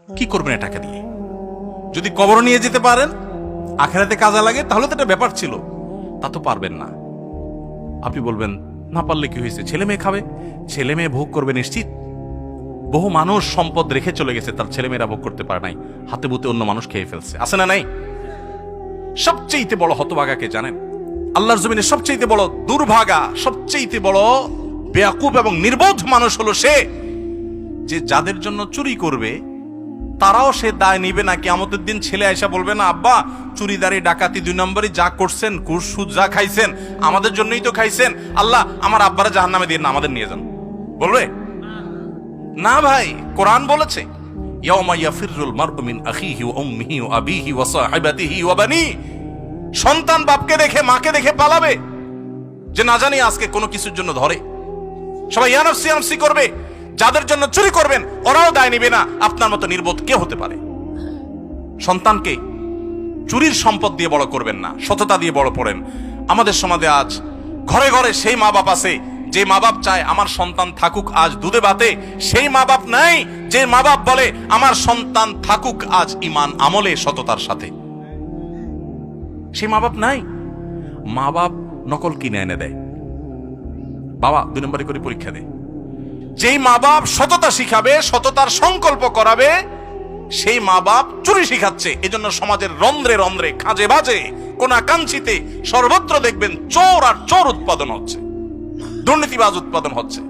কি করবেন এটাকে দিয়ে? যদি কবর নিয়ে যেতে পারেন, আখেরাতে কাজে লাগে, তাহলে তো এটা ব্যাপার ছিল। তা তো পারবেন না। আপনি বলবেন না পারলে কি হয়েছে, ছেলে মেয়ে খাবে, ছেলে মেয়ে ভোগ করবে নিশ্চিত। বহু মানুষ সম্পদ রেখে চলে গেছে, তার ছেলে মেয়েরা ভোগ করতে পারে নাই, হাতে বুতে অন্য মানুষ খেয়ে ফেলছে, আছে না নাই? সবচেয়ে বড় হতভাগা কে জানেন? আল্লাহর জমিনে সবচেয়ে বড় দুর্ভাগা, সবচেয়ে বড় বেয়াকুব এবং নির্বোধ মানুষ হলো সে, যে যাদের জন্য চুরি করবে তারাও সে দায় নিবে না। কিয়ামতের দিন ছেলে আয়সা বলবে না, আব্বা চুরিদারি ডাকাতি 2 নম্বরই যা করছেন, ঘুষ সুদ যা খাইছেন আমাদের জন্যই তো খাইছেন, আল্লাহ আমার আব্বারা জাহান্নামে দিয়ে না, আমাদের নিয়ে যান। বলবে না ভাই, কোরআন বলেছে ইয়াউমা ইয়াফিরুল মারউ মিন আখিহি ওয়া উম্মিহি ওয়া আবিহি ওয়া সাহিবাতিহি ওয়া বানি। সন্তান বাপকে দেখে মাকে দেখে পালাবে, যে না জানি আজকে কোনো কিছুর জন্য ধরে। সবাই ইয়া নাফসি ইয়া নাফসি করবে। যাদের জন্য চুরি করবেন ওরাও দায় নিবে না। আপনার মতো নির্বোধ কে হতে পারে? সন্তানকে চুরির সম্পদ দিয়ে বড় করবেন না, সততা দিয়ে বড় করেন। আমাদের সমাজে আজ ঘরে ঘরে সেই মা বাপ আছে যে মা বাপ চায় আমার সন্তান থাকুক আজ দুধে ভাতে, সেই মা বাপ নাই যে মা বাপ বলে আমার সন্তান থাকুক আজ ঈমান আমলে সততার সাথে। সেই মা বাপ নাই। মা বাপ নকল কিনে এনে দেয়, বাবা 2 নম্বরে করে পরীক্ষা দেয়। যেই মা বাপ সততা শিখাবে, সততার সংকল্প করাবে, সেই মা বাপ চুরি শিখাচ্ছে। এজন্য সমাজের রন্ধ্রে রন্ধ্রে, খাঁজে বাজে, কোনাকাঞ্চিতে সর্বত্র দেখবেন চোর আর চোর উৎপাদন হচ্ছে, দুর্নীতিবাজ উৎপাদন হচ্ছে।